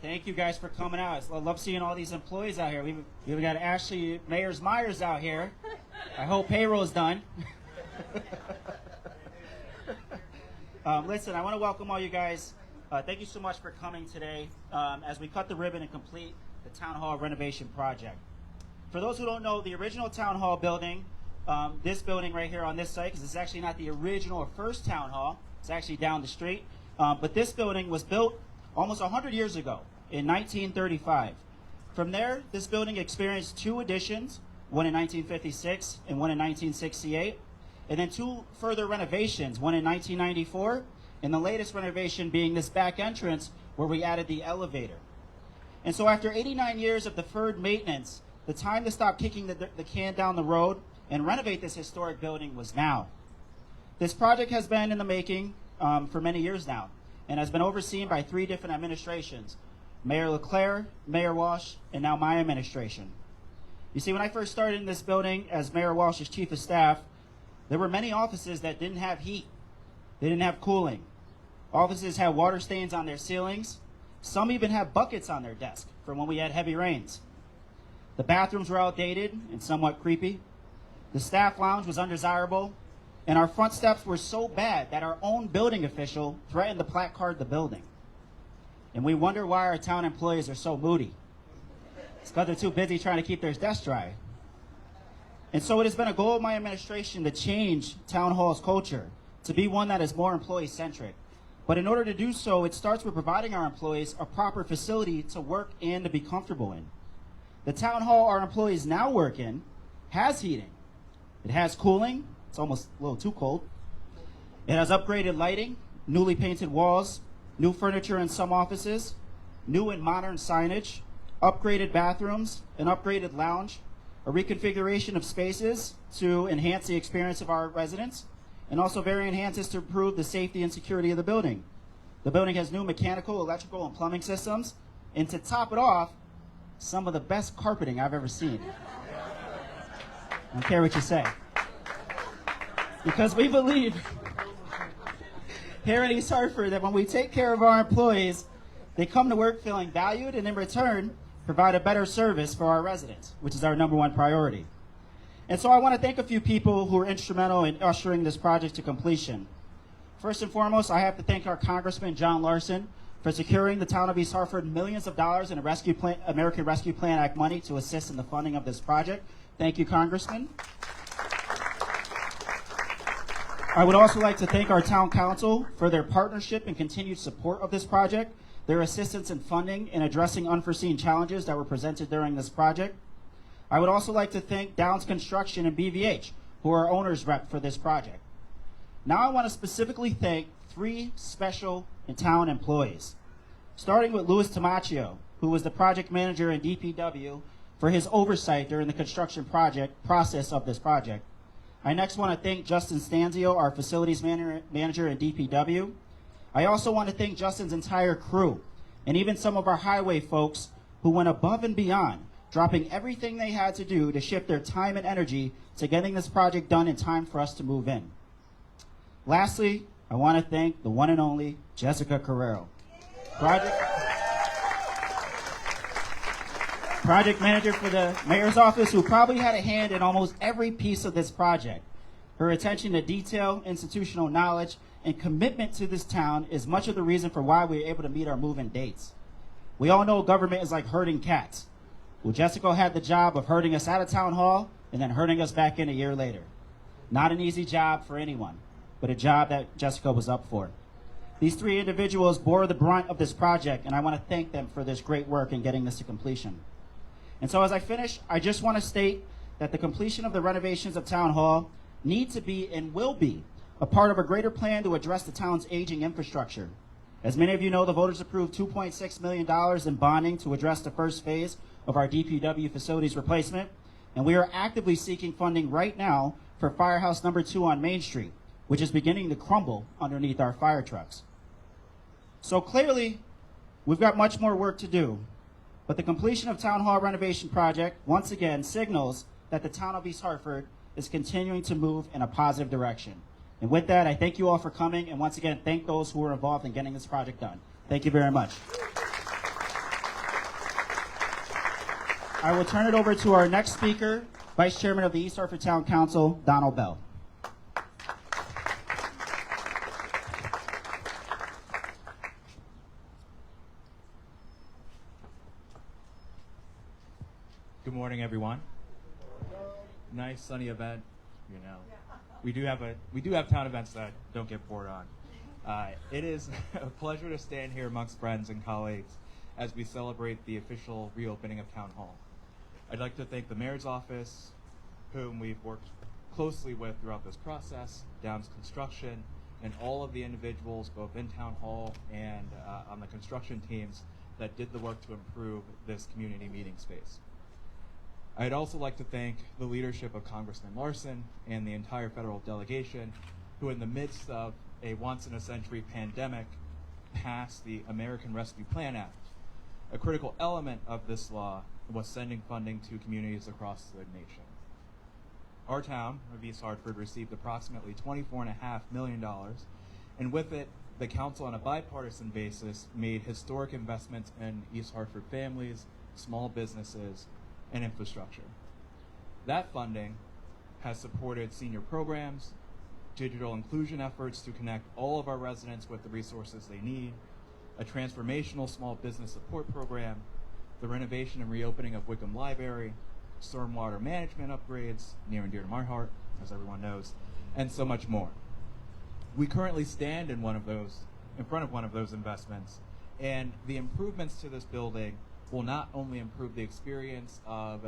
Thank you guys for coming out. I love seeing all these employees out here. We've got Ashley Myers out here. I hope payroll is done. Listen, I want to welcome all you guys. Thank you so much for coming today as we cut the ribbon and complete the Town Hall renovation project. For those who don't know, the original Town Hall building, this building right here on this site, because it's actually not the original or first Town Hall, it's actually down the street, but this building was built almost 100 years ago in 1935. From there, this building experienced two additions, one in 1956 and one in 1968, and then two further renovations, one in 1994, and the latest renovation being this back entrance where we added the elevator. And so after 89 years of deferred maintenance, the time to stop kicking the can down the road and renovate this historic building was now. This project has been in the making for many years now, and has been overseen by three different administrations: Mayor LeClaire, Mayor Walsh, and now my administration. You see, when I first started in this building as Mayor Walsh's chief of staff, there were many offices that didn't have heat. They didn't have cooling. Offices had water stains on their ceilings. Some even had buckets on their desk from when we had heavy rains. The bathrooms were outdated and somewhat creepy. The staff lounge was undesirable. And our front steps were so bad that our own building official threatened to placard the building. And we wonder why our town employees are so moody. It's because they're too busy trying to keep their desks dry. And so it has been a goal of my administration to change Town Hall's culture to be one that is more employee-centric. But in order to do so, it starts with providing our employees a proper facility to work and to be comfortable in. The Town Hall our employees now work in has heating. It has cooling. It's almost a little too cold. It has upgraded lighting, newly painted walls, new furniture in some offices, new and modern signage, upgraded bathrooms, an upgraded lounge, a reconfiguration of spaces to enhance the experience of our residents, and also various enhancements to improve the safety and security of the building. The building has new mechanical, electrical, and plumbing systems, and to top it off, some of the best carpeting I've ever seen. I don't care what you say. Because we believe here in East Hartford that when we take care of our employees, they come to work feeling valued and in return provide a better service for our residents, which is our number one priority. And so I want to thank a few people who are instrumental in ushering this project to completion. First and foremost, I have to thank our Congressman John Larson for securing the town of East Hartford millions of dollars in American Rescue Plan Act money to assist in the funding of this project. Thank you, Congressman. I would also like to thank our town council for their partnership and continued support of this project, their assistance in funding and addressing unforeseen challenges that were presented during this project. I would also like to thank Downs Construction and BVH, who are owners rep for this project. Now I want to specifically thank three special town employees, starting with Louis Tamaccio, who was the project manager in DPW for his oversight during the construction process of this project. I next want to thank Justin Stanzio, our facilities manager in DPW. I also want to thank Justin's entire crew, and even some of our highway folks who went above and beyond, dropping everything they had to do to shift their time and energy to getting this project done in time for us to move in. Lastly, I want to thank the one and only Jessica Carrero, project manager for the mayor's office, who probably had a hand in almost every piece of this project. Her attention to detail, institutional knowledge, and commitment to this town is much of the reason for why we were able to meet our move-in dates. We all know government is like herding cats. Well, Jessica had the job of herding us out of town hall and then herding us back in a year later. Not an easy job for anyone, but a job that Jessica was up for. These three individuals bore the brunt of this project, and I want to thank them for this great work in getting this to completion. And so as I finish, I just want to state that the completion of the renovations of Town Hall need to be and will be a part of a greater plan to address the town's aging infrastructure. As many of you know, the voters approved $2.6 million in bonding to address the first phase of our DPW facilities replacement, and we are actively seeking funding right now for Firehouse Number 2 on Main Street, which is beginning to crumble underneath our fire trucks. So clearly, we've got much more work to do. But the completion of Town Hall renovation project, once again, signals that the town of East Hartford is continuing to move in a positive direction. And with that, I thank you all for coming, and once again, thank those who were involved in getting this project done. Thank you very much. I will turn it over to our next speaker, Vice Chairman of the East Hartford Town Council, Donald Bell. Good morning, everyone. Nice sunny event. You know, we do have town events that don't get bored on. It is a pleasure to stand here amongst friends and colleagues as we celebrate the official reopening of Town Hall. I'd like to thank the Mayor's office, whom we've worked closely with throughout this process, Downs Construction, and all of the individuals both in Town Hall and on the construction teams that did the work to improve this community meeting space. I'd also like to thank the leadership of Congressman Larson and the entire federal delegation, who in the midst of a once-in-a-century pandemic passed the American Rescue Plan Act. A critical element of this law was sending funding to communities across the nation. Our town of East Hartford received approximately $24.5 million, and with it, the council on a bipartisan basis made historic investments in East Hartford families, small businesses, and infrastructure. That funding has supported senior programs, digital inclusion efforts to connect all of our residents with the resources they need, a transformational small business support program, the renovation and reopening of Wickham Library, stormwater management upgrades, near and dear to my heart, as everyone knows, and so much more. We currently stand in front of one of those investments, and the improvements to this building will not only improve the experience of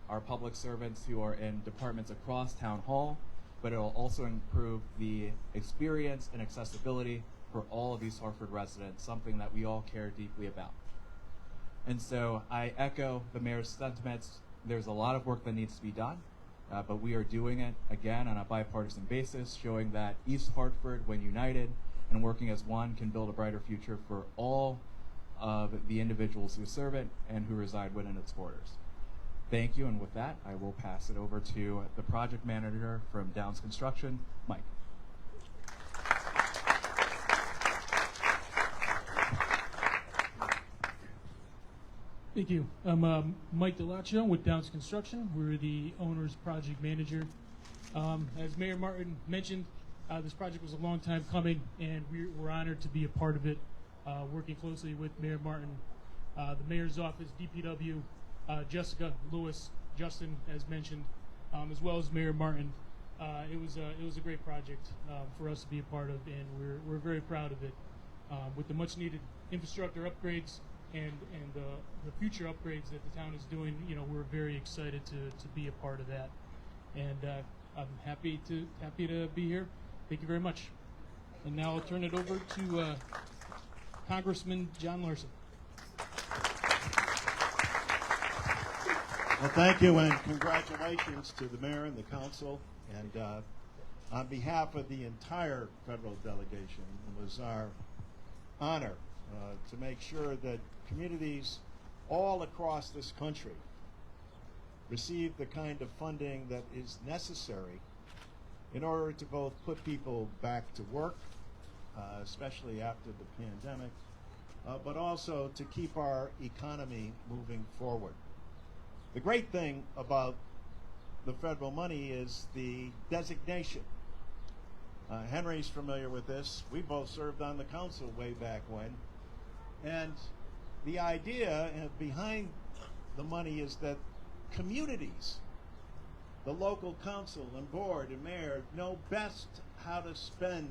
our public servants who are in departments across Town Hall, but it will also improve the experience and accessibility for all of East Hartford residents, something that we all care deeply about. And so I echo the Mayor's sentiments. There's a lot of work that needs to be done, but we are doing it again on a bipartisan basis, showing that East Hartford, when united and working as one, can build a brighter future for all of the individuals who serve it and who reside within its borders. Thank you, and with that, I will pass it over to the project manager from Downs Construction, Mike. Thank you. I'm Mike Delaccio with Downs Construction. We're the owner's project manager. As Mayor Martin mentioned, this project was a long time coming, and we're honored to be a part of it. Working closely with Mayor Martin, the Mayor's office, DPW, Jessica, Lewis, Justin, as mentioned, as well as Mayor Martin. It was a great project for us to be a part of, and we're very proud of it. With the much needed infrastructure upgrades and the future upgrades that the town is doing, we're very excited to be a part of that. And I'm happy to be here. Thank you very much. And now I'll turn it over to Congressman John Larson. Well, thank you, and congratulations to the mayor and the council. And on behalf of the entire federal delegation, it was our honor to make sure that communities all across this country receive the kind of funding that is necessary in order to both put people back to work, especially after the pandemic, but also to keep our economy moving forward. The great thing about the federal money is the designation. Henry's familiar with this. We both served on the council way back when. And the idea behind the money is that communities, the local council and board and mayor, know best how to spend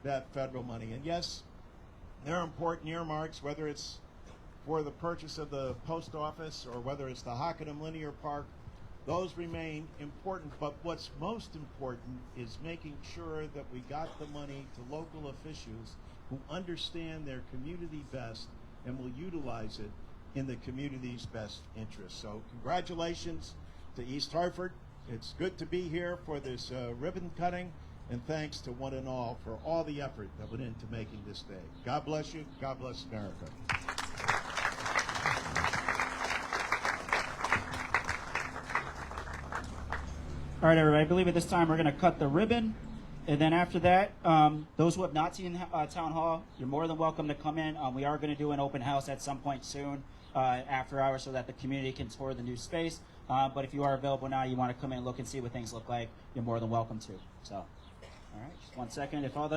that federal money. And yes, there are important earmarks, whether it's for the purchase of the post office or whether it's the Hockenham Linear Park. Those remain important, but what's most important is making sure that we got the money to local officials who understand their community best and will utilize it in the community's best interest. So congratulations to East Hartford. It's good to be here for this ribbon cutting, and thanks to one and all for all the effort that went into making this day. God bless you. God bless America. All right, everybody, I believe at this time we're going to cut the ribbon. And then after that, those who have not seen Town Hall, you're more than welcome to come in. We are going to do an open house at some point soon after hours so that the community can tour the new space. But if you are available now, you want to come in and look and see what things look like, you're more than welcome to. So, all right, just 1 second. If all the